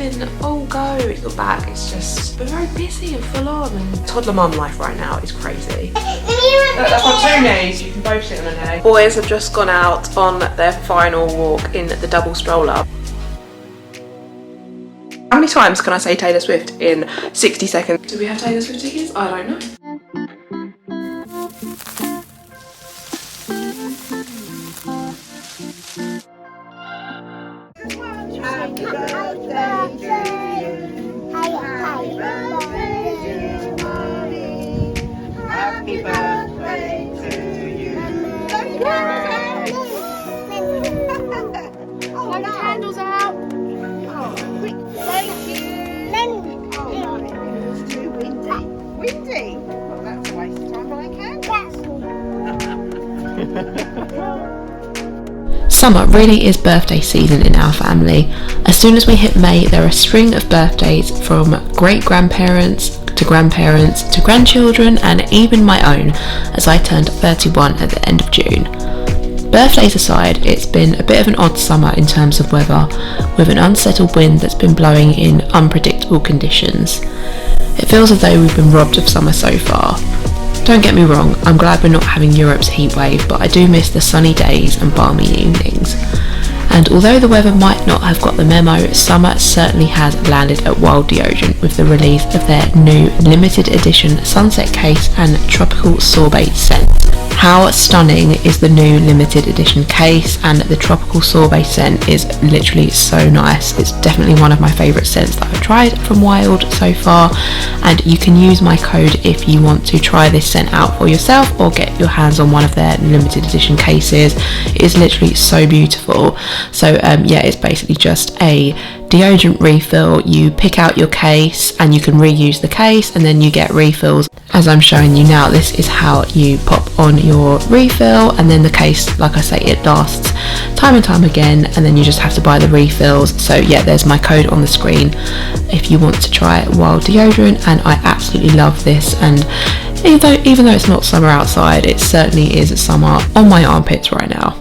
been all go at your back. It's just been very busy and full on, and toddler mum life right now is crazy. That's on 2 knees, you can both sit on a knee. Boys have just gone out on their final walk in the double stroller. How many times can I say Taylor Swift in 60 seconds? Do we have Taylor Swift tickets? I don't know. Happy birthday to you. Happy birthday to Mommy. Happy birthday to you. Oh, the candles out. Oh, quick, thank you. Oh, no, it's too windy. Windy? Well, that's a waste of time, but I can. Summer really is birthday season in our family. As soon as we hit May, there are a string of birthdays from great-grandparents to grandparents to grandchildren and even my own, as I turned 31 at the end of June. Birthdays aside, it's been a bit of an odd summer in terms of weather, with an unsettled wind that's been blowing in unpredictable conditions. It feels as though we've been robbed of summer so far. Don't get me wrong, I'm glad we're not having Europe's heatwave, but I do miss the sunny days and balmy evenings. And although the weather might not have got the memo, summer certainly has landed at Wild Deodorant with the release of their new limited edition sunset case and tropical sorbet scent. How stunning is the new limited edition case, and the tropical sorbet scent is literally so nice. It's definitely one of my favourite scents that I've tried from Wild so far, and you can use my code if you want to try this scent out for yourself or get your hands on one of their limited edition cases. It is literally so beautiful. So yeah, it's basically just a deodorant refill. You pick out your case and you can reuse the case, and then you get refills. As I'm showing you now, this is how you pop on your refill, and then the case, like I say, it lasts time and time again, and then you just have to buy the refills. So yeah, there's my code on the screen if you want to try Wild Deodorant, and I absolutely love this. And even though it's not summer outside, it certainly is summer on my armpits right now.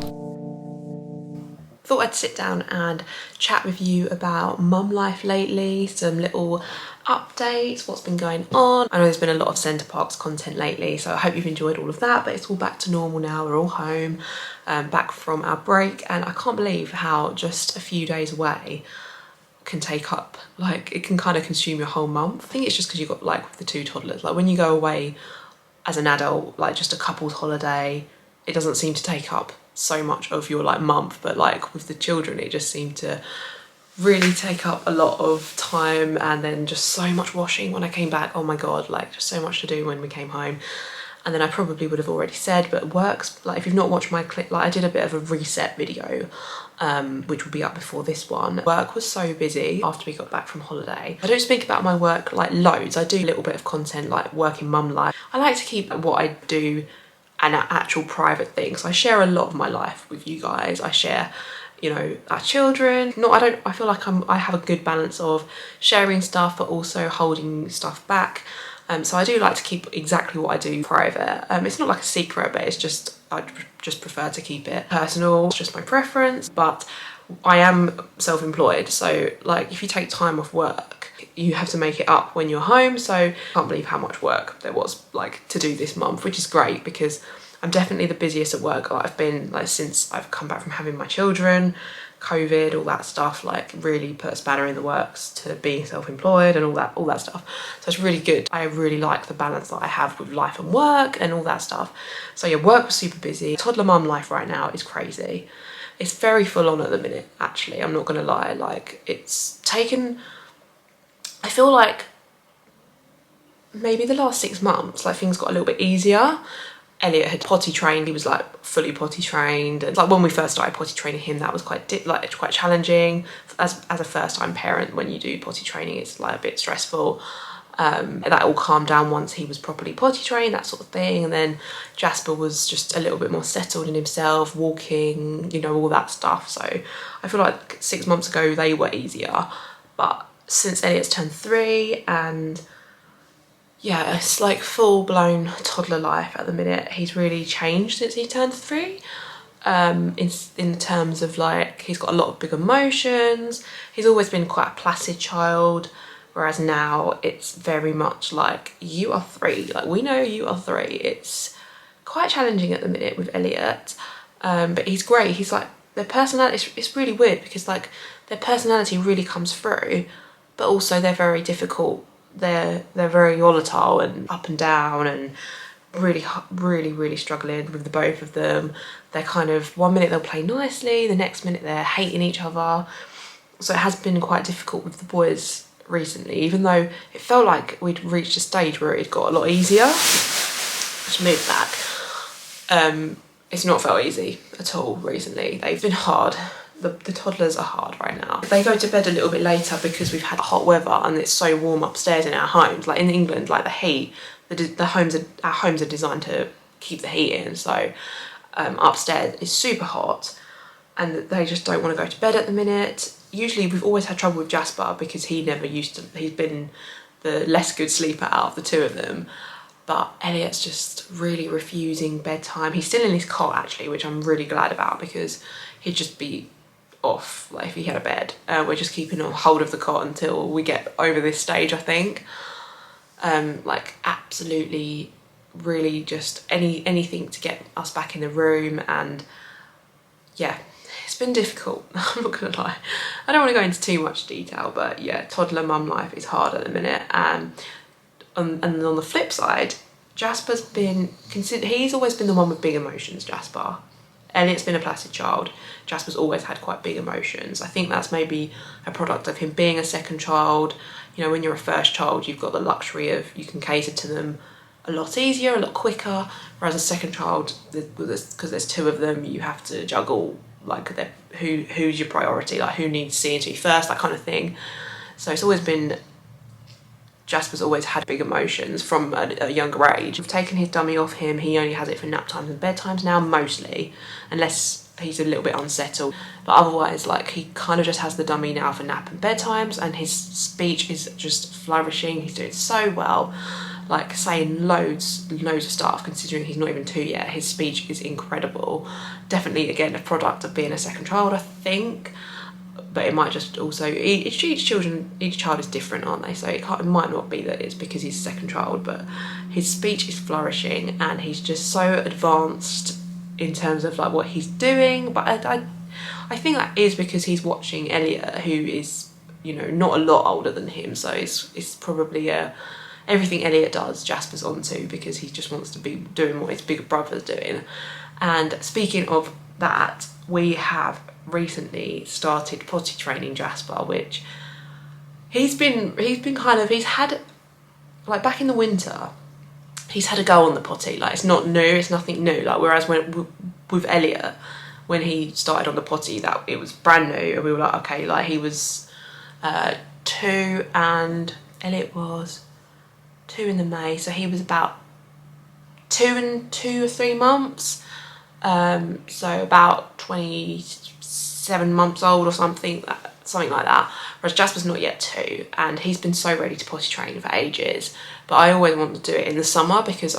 Thought I'd sit down and chat with you about mum life lately, some little updates, what's been going on. I know there's been a lot of Centre Parks content lately, so I hope you've enjoyed all of that, but it's all back to normal now. We're all home, back from our break, and I can't believe how just a few days away can take up, like, it can kind of consume your whole month. I think it's just because you've got, like, the 2 toddlers, like when you go away as an adult, like just a couple's holiday, it doesn't seem to take up so much of your like month, but like with the children it just seemed to really take up a lot of time, and then just so much washing when I came back. Oh my god, like just so much to do when we came home. And then I probably would have already said, but work's, like if you've not watched my clip, like I did a bit of a reset video which will be up before this one. Work was so busy after we got back from holiday. I don't speak about my work like loads. I do a little bit of content like working mum life. I like to keep what I do an actual private thing, so I share a lot of my life with you guys. I share, you know, our children. I feel like I have a good balance of sharing stuff but also holding stuff back. So I do like to keep exactly what I do private. It's not like a secret, but it's just, I just prefer to keep it personal. It's just my preference, but I am self-employed, so like if you take time off work, you have to make it up when you're home. So I can't believe how much work there was like to do this month, which is great because I'm definitely the busiest at work that I've been like since I've come back from having my children. COVID, all that stuff, like really put a spanner in the works to being self-employed and all that stuff. So it's really good. I really like the balance that I have with life and work and all that stuff. So yeah, work was super busy. Toddler mum life right now is crazy. It's very full on at the minute, actually. I'm not gonna lie. Like it's taken, I feel like maybe the last 6 months, like things got a little bit easier. Elliot had potty trained, he was like fully potty trained. And like when we first started potty training him, that was quite challenging. As a first time parent, when you do potty training, it's like a bit stressful. That all calmed down once he was properly potty trained, that sort of thing. And then Jasper was just a little bit more settled in himself, walking, you know, all that stuff. So I feel like 6 months ago they were easier, but since Elliot's turned 3 and yeah, it's like full-blown toddler life at the minute. He's really changed since he turned 3. in terms of like he's got a lot of big emotions. He's always been quite a placid child, whereas now it's very much like, you are 3, like we know you are 3. It's quite challenging at the minute with Elliot, but he's great. He's like, their personality, it's really weird because like their personality really comes through, but also they're very difficult. They're very volatile and up and down, and really struggling with the both of them. They're kind of, one minute they'll play nicely, the next minute they're hating each other. So it has been quite difficult with the boys recently, even though it felt like we'd reached a stage where it got a lot easier. Just move back. It's not felt easy at all recently. They've been hard. The toddlers are hard right now. They go to bed a little bit later because we've had hot weather and it's so warm upstairs in our homes. Like in England, like the heat, our homes are designed to keep the heat in. So upstairs is super hot, and they just don't want to go to bed at the minute. Usually we've always had trouble with Jasper because he's been the less good sleeper out of the 2 of them. But Elliot's just really refusing bedtime. He's still in his cot actually, which I'm really glad about, because he'd just be off like if he had a bed. We're just keeping a hold of the cot until we get over this stage, I think. Like absolutely, really just anything to get us back in the room. And yeah, it's been difficult. I'm not gonna lie. I don't want to go into too much detail, but yeah, toddler mum life is hard at the minute. And on the flip side, Jasper's he's always been the one with big emotions, Jasper. Elliot's been a placid child. Jasper's always had quite big emotions. I think that's maybe a product of him being a second child. You know, when you're a first child, you've got the luxury of, you can cater to them a lot easier, a lot quicker. Whereas a second child, because there's 2 of them, you have to juggle like who's your priority, like who needs seeing to you first, that kind of thing. So it's always been, Jasper's always had big emotions from a younger age. We've taken his dummy off him. He only has it for nap times and bedtimes now, mostly, unless he's a little bit unsettled. But otherwise, like, he kind of just has the dummy now for nap and bedtimes, and his speech is just flourishing. He's doing so well, like saying loads of stuff, considering he's not even 2 yet. His speech is incredible. Definitely, again, a product of being a second child, I think. But it might just also, each child is different, aren't they? So it might not be that it's because he's a second child, but his speech is flourishing and he's just so advanced in terms of like what he's doing. But I think that is because he's watching Elliot, who is, you know, not a lot older than him. So it's probably everything Elliot does, Jasper's onto, because he just wants to be doing what his big brother's doing. And speaking of that, we have recently started potty training Jasper, which he's had, like, back in the winter, he's had a go on the potty. Like, it's not new, it's nothing new. Like, whereas with Elliot, when he started on the potty, that it was brand new, and we were like, okay, like, he was 2 and Elliot was 2 in the May, so he was about 2 or 3 months. So about 27 months old or something like that. Whereas Jasper's not yet 2, and he's been so ready to potty train for ages. But I always want to do it in the summer because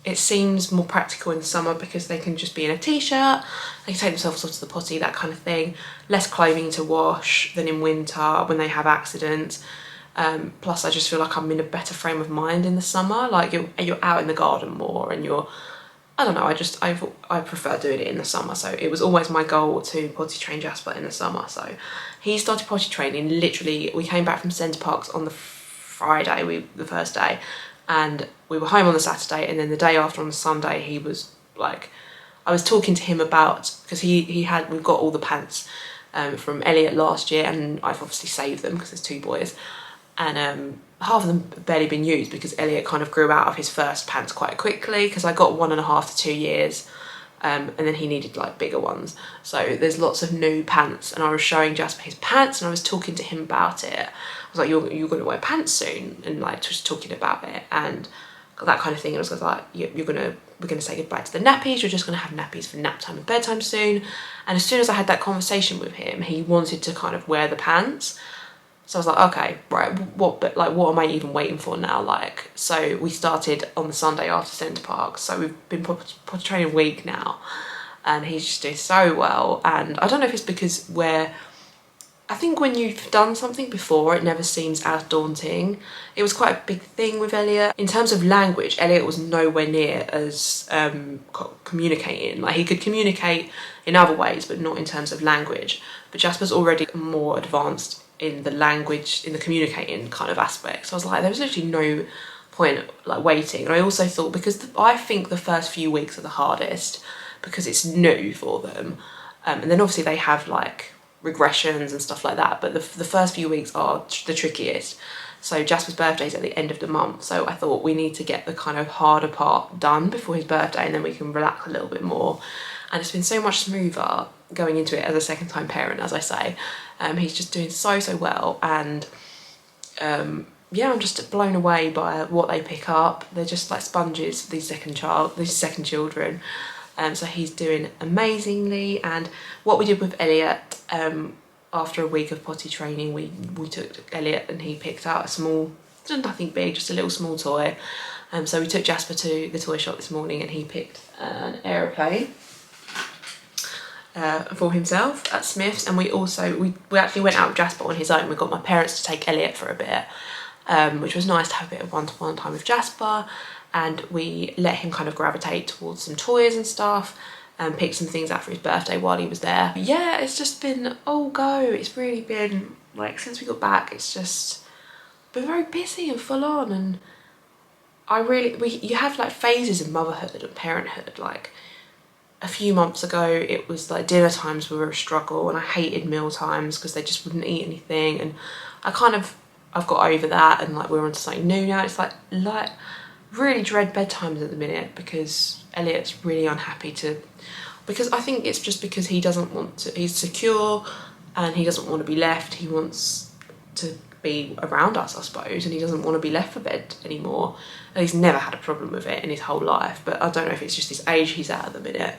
it seems more practical in the summer because they can just be in a t-shirt, they can take themselves off to the potty, that kind of thing. Less clothing to wash than in winter when they have accidents. Plus I just feel like I'm in a better frame of mind in the summer. Like, you're out in the garden more, and I don't know, I prefer doing it in the summer. So it was always my goal to potty train Jasper in the summer. So he started potty training, literally, we came back from Centre Parks on the Friday, the first day, and we were home on the Saturday, and then the day after on the Sunday, he was like, I was talking to him about, because we've got all the pants from Elliot last year, and I've obviously saved them because there's 2 boys. And half of them have barely been used because Elliot kind of grew out of his first pants quite quickly, because I got 1.5 to 2 years, and then he needed like bigger ones. So there's lots of new pants, and I was showing Jasper his pants, and I was talking to him about it. I was like, you're going to wear pants soon, and like just talking about it and that kind of thing. And I was like, we're going to say goodbye to the nappies. You're just going to have nappies for nap time and bedtime soon. And as soon as I had that conversation with him, he wanted to kind of wear the pants. So I was like, okay, right, what am I even waiting for now? Like, so we started on the Sunday after Centre Parks. So we've been potty training a week now. and he's just doing so well. And I don't know if it's because I think when you've done something before, it never seems as daunting. It was quite a big thing with Elliot. In terms of language, Elliot was nowhere near as communicating. Like, he could communicate in other ways, but not in terms of language. But Jasper's already more advanced in the language, in the communicating kind of aspect. So I was like, there was literally no point like waiting. And I also thought, because I think the first few weeks are the hardest because it's new for them. And then obviously they have like regressions and stuff like that, but the first few weeks are the trickiest. So Jasper's birthday is at the end of the month, so I thought we need to get the kind of harder part done before his birthday, and then we can relax a little bit more. And it's been so much smoother going into it as a second time parent, as I say. He's just doing so well, and yeah, I'm just blown away by what they pick up. They're just like sponges for these second children. So he's doing amazingly. And what we did with Elliot, after a week of potty training, we took Elliot and he picked out a small, nothing big, just a little small toy. So we took Jasper to the toy shop this morning and he picked an aeroplane for himself at Smith's. And we actually went out with Jasper on his own. We got my parents to take Elliot for a bit, which was nice to have a bit of one-to-one time with Jasper. And we let him kind of gravitate towards some toys and stuff, and pick some things out for his birthday while he was there. Yeah, it's just been all go. It's really been, like, since we got back, it's just been very busy and full on. And you have like phases of motherhood and parenthood. Like, a few months ago, it was like dinner times were a struggle, and I hated meal times because they just wouldn't eat anything. And I've got over that, and like we're on to something new now. It's like really dread bedtimes at the minute because Elliot's really unhappy because I think it's just because he doesn't want to, he's secure and he doesn't want to be left. He wants to be around us, I suppose, and he doesn't want to be left for bed anymore. And he's never had a problem with it in his whole life, but I don't know if it's just his age he's at the minute.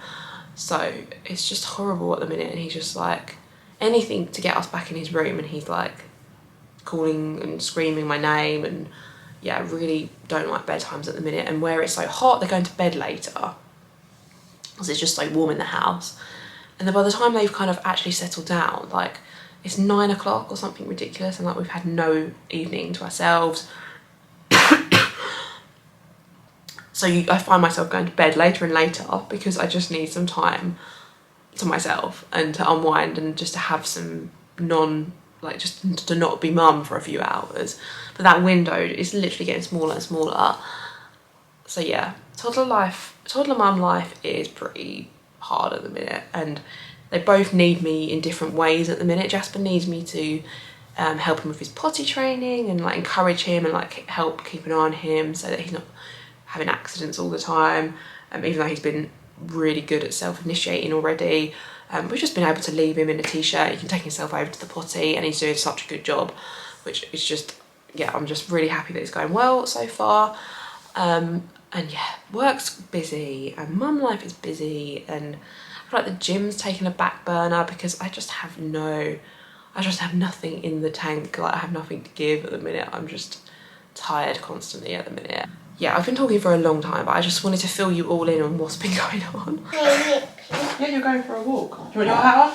So it's just horrible at the minute, and he's just like, anything to get us back in his room, and he's like calling and screaming my name. And yeah, I really don't like bedtimes at the minute. And where it's so hot, they're going to bed later because it's just so warm in the house. And then by the time they've kind of actually settled down, like it's 9 o'clock or something ridiculous, and like we've had no evening to ourselves. So I find myself going to bed later and later because I just need some time to myself and to unwind and just to have some just to not be mum for a few hours. But that window is literally getting smaller and smaller. So yeah, toddler mum life is pretty hard at the minute, and they both need me in different ways at the minute. Jasper needs me to help him with his potty training and like encourage him and like help keep an eye on him so that he's not having accidents all the time, even though he's been really good at self-initiating already. We've just been able to leave him in a t-shirt. He can take himself over to the potty, and he's doing such a good job, which is just, yeah, I'm just really happy that it's going well so far. And yeah, work's busy and mum life is busy, and I feel like the gym's taken a back burner because I just have nothing in the tank. Like, I have nothing to give at the minute. I'm just tired constantly at the minute. Yeah, I've been talking for a long time, but I just wanted to fill you all in on what's been going on. Yeah, you're going for a walk. Do you want your hat on?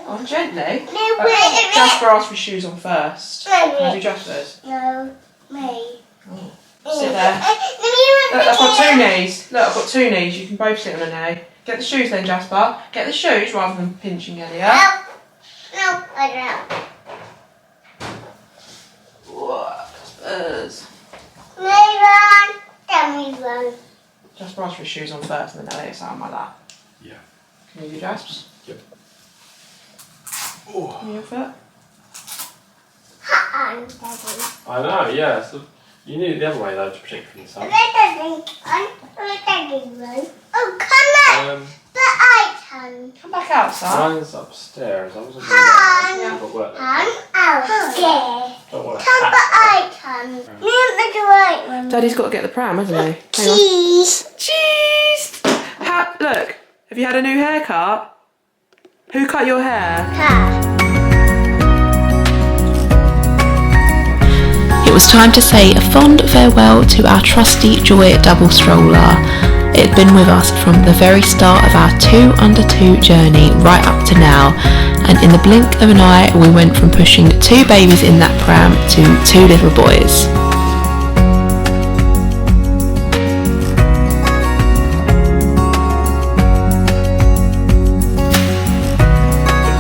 Oh, gently. Jasper asked for shoes on first. Can I do Jasper's? No, me. Oh. Sit there. Look, I've got two knees. Look, I've got two knees. You can both sit on a knee. Get the shoes then, Jasper. Get the shoes rather than pinching Elliot. No, I don't. Jaspers. Jasper asked for his shoes on first, and then Elliot sat on my lap. Yeah. Can you do Jasper's? Yep. Oh. Can you fit? I know, yeah. So you need it the other way though to protect you from the sun. Oh, come on! Come back outside. Mine's upstairs. I wasn't doing that. But work. Don't worry. Daddy's got to get the pram, hasn't he? Cheese. Cheese! Look, have you had a new haircut? Who cut your hair? It was time to say a fond farewell to our trusty Joy double stroller. It's been with us from the very start of our 2 under 2 journey right up to now, and in the blink of an eye we went from pushing 2 babies in that pram to 2 little boys.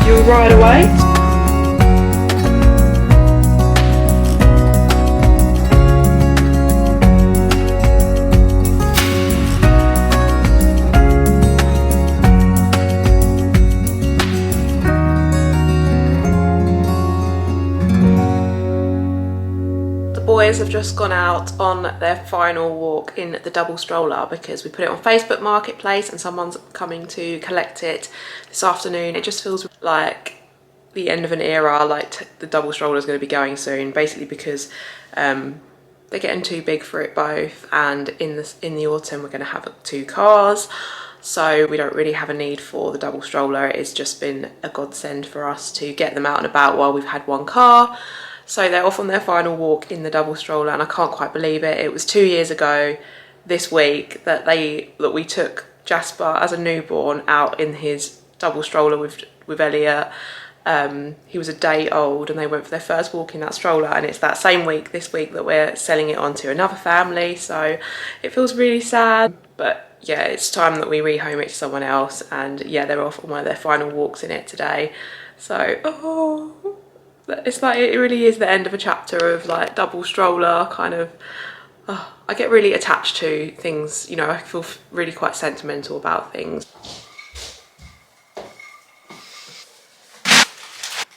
You'll ride away. Boys have just gone out on their final walk in the double stroller because we put it on Facebook Marketplace and someone's coming to collect it this afternoon. It just feels like the end of an era, like the double stroller is going to be going soon, basically because they're getting too big for it both, and in the autumn we're going to have 2 cars, so we don't really have a need for the double stroller. It's just been a godsend for us to get them out and about while we've had 1 car. So they're off on their final walk in the double stroller, and I can't quite believe it. It was 2 years ago this week that we took Jasper as a newborn out in his double stroller with Elliot. He was a day old and they went for their first walk in that stroller, and it's that same week this week that we're selling it on to another family, so it feels really sad. But yeah, it's time that we rehome it to someone else, and yeah, they're off on one of their final walks in it today. So it's like, it really is the end of a chapter of like double stroller kind of. I get really attached to things, you know, I feel really quite sentimental about things.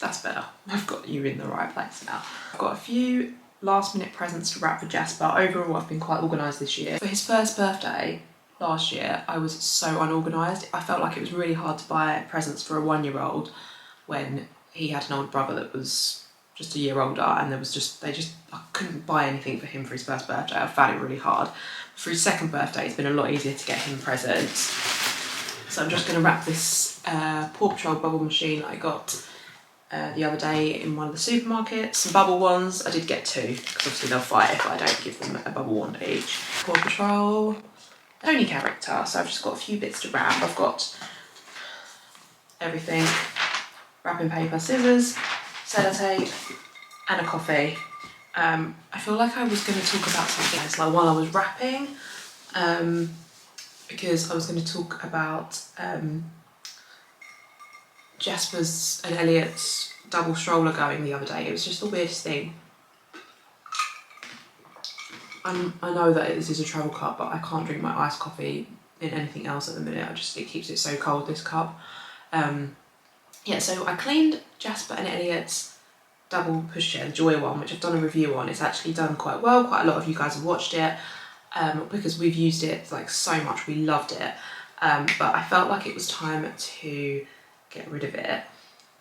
That's better. I've got you in the right place now. I've got a few last minute presents to wrap for Jasper. Overall, I've been quite organised this year. For his first birthday last year, I was so unorganised. I felt like it was really hard to buy presents for a 1-year-old when he had an older brother that was just a year older, and I couldn't buy anything for him for his first birthday. I found it really hard. For his second birthday, it's been a lot easier to get him presents. So I'm just going to wrap this Paw Patrol bubble machine that I got the other day in one of the supermarkets. Some bubble ones. I did get 2 because obviously they'll fight if I don't give them a bubble wand each. Paw Patrol, only character, so I've just got a few bits to wrap. I've got everything: wrapping paper, scissors, sellotape, and a coffee. I feel like I was going to talk about something else like while I was wrapping, because I was going to talk about Jasper's and Elliot's double stroller going the other day. It was just the weirdest thing. I know that this is a travel cup, but I can't drink my iced coffee in anything else at the minute. It keeps it so cold, this cup. Yeah, so I cleaned Jasper and Elliot's double pushchair, the Joy one, which I've done a review on. It's actually done quite well. Quite a lot of you guys have watched it because we've used it like so much. We loved it, but I felt like it was time to get rid of it.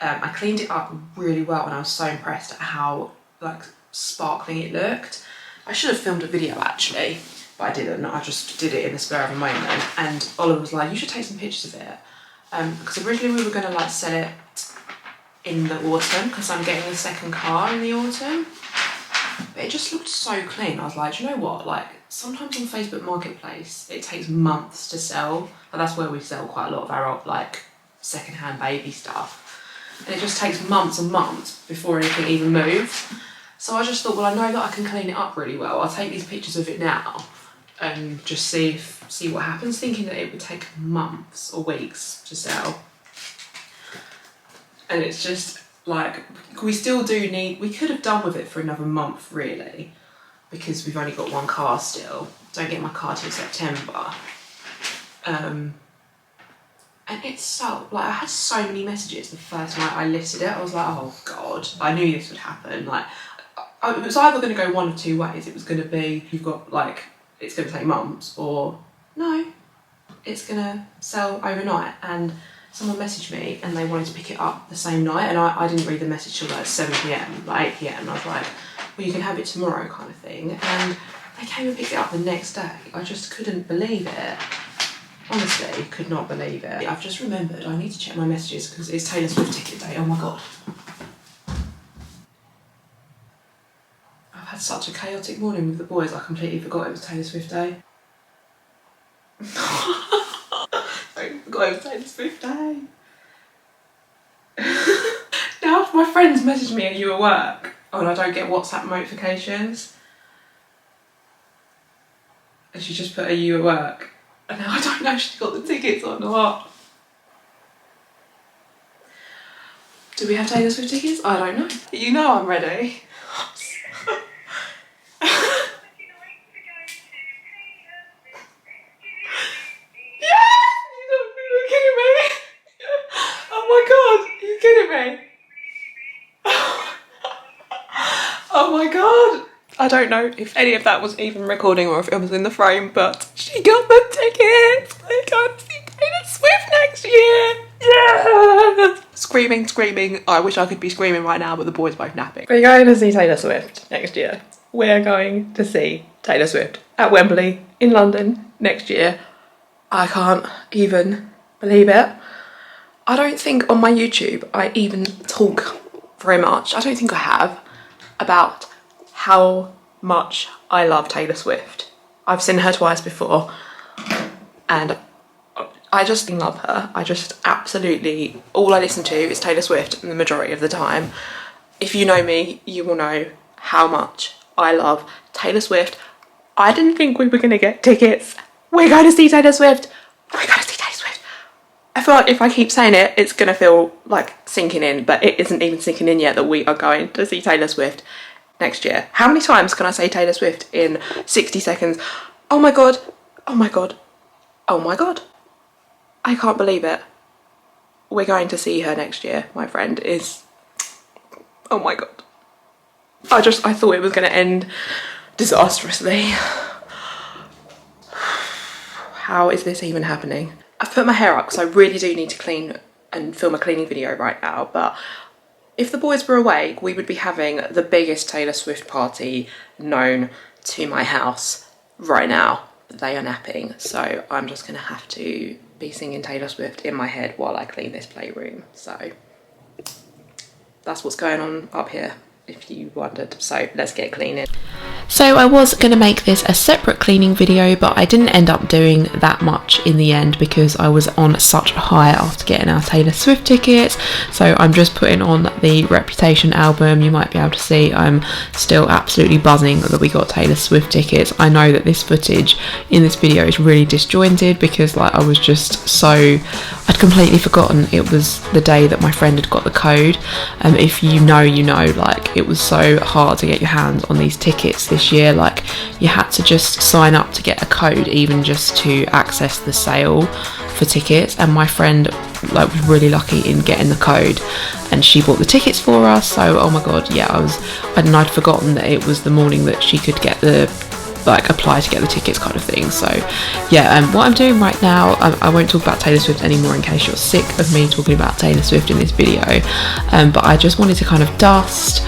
I cleaned it up really well, and I was so impressed at how like sparkling it looked. I should have filmed a video actually, but I didn't. I just did it in the spur of a moment, and Oliver was like, you should take some pictures of it. Because originally we were going to like sell it in the autumn because I'm getting a second car in the autumn, but it just looked so clean. I was like, do you know what, like sometimes on Facebook Marketplace it takes months to sell, but that's where we sell quite a lot of our like second-hand baby stuff, and it just takes months and months before anything even moves. So I just thought, well, I know that I can clean it up really well. I'll take these pictures of it now and just see what happens, thinking that it would take months or weeks to sell. And it's just like, we still do need, we could have done with it for another month really, because we've only got 1 car still. Don't get my car till September. And it's so, like, I had so many messages the first night I listed it. I was like, oh God, I knew this would happen. Like, it was either going to go one of 2 ways. It was going to be, you've got like, it's going to take months, or no, it's going to sell overnight. And someone messaged me and they wanted to pick it up the same night, and I didn't read the message till like 7 p.m, like 8 p.m. I was like, well, you can have it tomorrow kind of thing. And they came and picked it up the next day. I just couldn't believe it. Honestly, could not believe it. I've just remembered I need to check my messages because it's Taylor Swift ticket day. Oh my God. I've had such a chaotic morning with the boys, I completely forgot it was Taylor Swift day. Got Taylor Swift Day. Now my friends message me, are you at work? Oh, and I don't get WhatsApp notifications. And she just put, are you at work? And now I don't know if she got the tickets or not. Do we have Taylor Swift tickets? I don't know. You know I'm ready. Oh my god! I don't know if any of that was even recording or if it was in the frame, but she got the tickets! We're going to see Taylor Swift next year! Yeah! Screaming, screaming. I wish I could be screaming right now, but the boys both napping. We're going to see Taylor Swift next year. We're going to see Taylor Swift at Wembley in London next year. I can't even believe it. I don't think on my YouTube I even talk very much. I don't think I have about how much I love Taylor Swift. I've seen her twice before and I just love her. I just absolutely, all I listen to is Taylor Swift the majority of the time. If you know me, you will know how much I love Taylor Swift. I didn't think we were going to get tickets. We're going to see Taylor Swift. We're going to see Taylor Swift. I feel like if I keep saying it, it's going to feel like sinking in, but it isn't even sinking in yet that we are going to see Taylor Swift next year. How many times can I say Taylor Swift in 60 seconds? Oh my god, oh my god, oh my god. I can't believe it. We're going to see her next year, my friend is... Oh my god. I thought it was going to end disastrously. How is this even happening? I've put my hair up because I really do need to clean and film a cleaning video right now, but if the boys were awake, we would be having the biggest Taylor Swift party known to my house right now. They are napping, so I'm just gonna have to be singing Taylor Swift in my head while I clean this playroom. So that's what's going on up here, if you wondered. So let's get cleaning. So I was going to make this a separate cleaning video, but I didn't end up doing that much in the end because I was on such a high after getting our Taylor Swift tickets. So I'm just putting on the Reputation album. You might be able to see I'm still absolutely buzzing that we got Taylor Swift tickets. I know that this footage in this video is really disjointed because like I was just so... I'd completely forgotten it was the day that my friend had got the code. If you know, you know, like it was so hard to get your hands on these tickets this year. Like you had to just sign up to get a code even just to access the sale for tickets, and my friend like was really lucky in getting the code and she bought the tickets for us. So oh my god, yeah, I'd forgotten that it was the morning that she could get the apply to get the tickets kind of thing. So yeah, what I'm doing right now, I won't talk about Taylor Swift anymore in case you're sick of me talking about Taylor Swift in this video, but I just wanted to kind of dust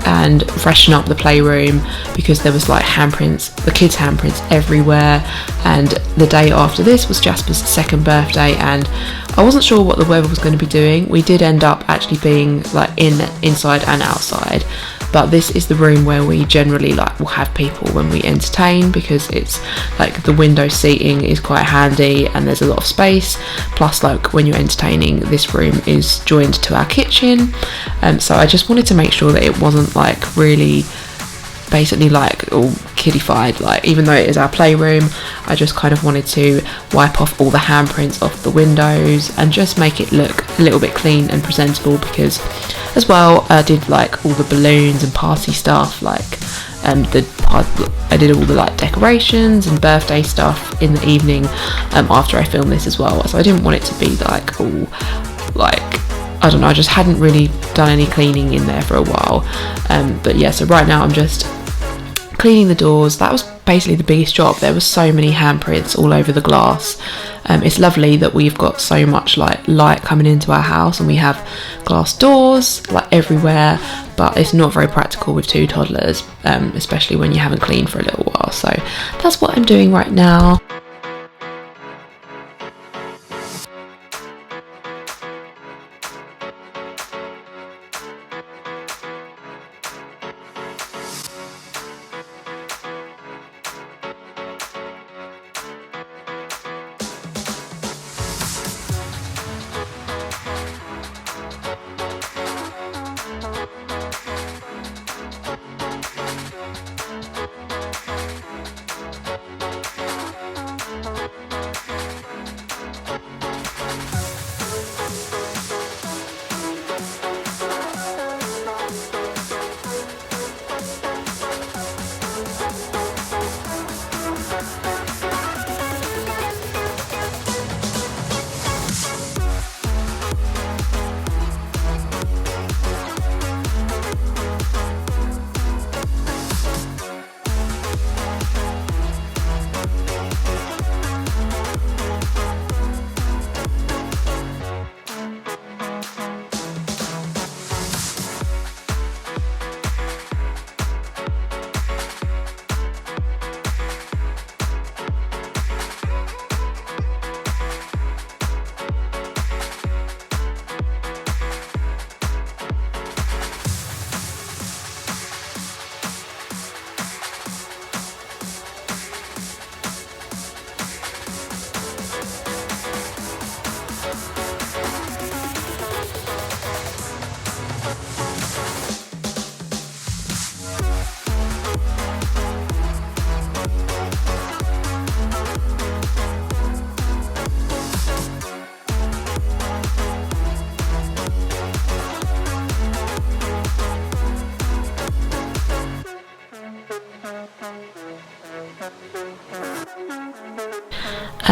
and freshen up the playroom because there was like handprints, the kids' handprints everywhere, and the day after this was Jasper's second birthday and I wasn't sure what the weather was going to be doing. We did end up actually being like inside and outside, but this is the room where we generally like will have people when we entertain because it's like the window seating is quite handy and there's a lot of space, plus like when you're entertaining, this room is joined to our kitchen, so I just wanted to make sure that it wasn't like really basically like all kiddified, like even though it is our playroom, I just kind of wanted to wipe off all the handprints off the windows and just make it look a little bit clean and presentable, because as well I did like all the balloons and party stuff, like I did all the like decorations and birthday stuff in the evening after I filmed this as well, so I didn't want it to be like all like, I don't know, I just hadn't really done any cleaning in there for a while, but yeah, so right now I'm just cleaning the doors. That was basically the biggest job. There were so many handprints all over the glass. It's lovely that we've got so much like light coming into our house and we have glass doors like everywhere, but it's not very practical with two toddlers, especially when you haven't cleaned for a little while. So that's what I'm doing right now.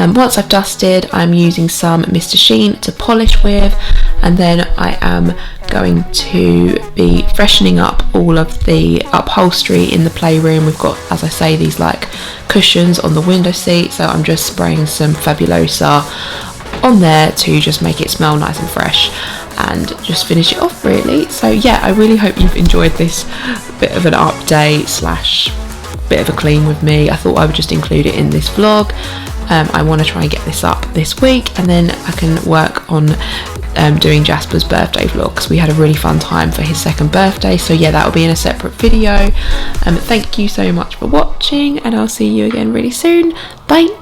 Once I've dusted, I'm using some Mr. Sheen to polish with, and then I am going to be freshening up all of the upholstery in the playroom. We've got, as I say, these like cushions on the window seat, so I'm just spraying some Fabulosa on there to just make it smell nice and fresh and just finish it off really. So yeah, I really hope you've enjoyed this bit of an update slash bit of a clean with me. I thought I would just include it in this vlog. I want to try and get this up this week, and then I can work on doing Jasper's birthday vlog, because we had a really fun time for his 2nd birthday. So yeah, that will be in a separate video. Thank you so much for watching, and I'll see you again really soon. Bye.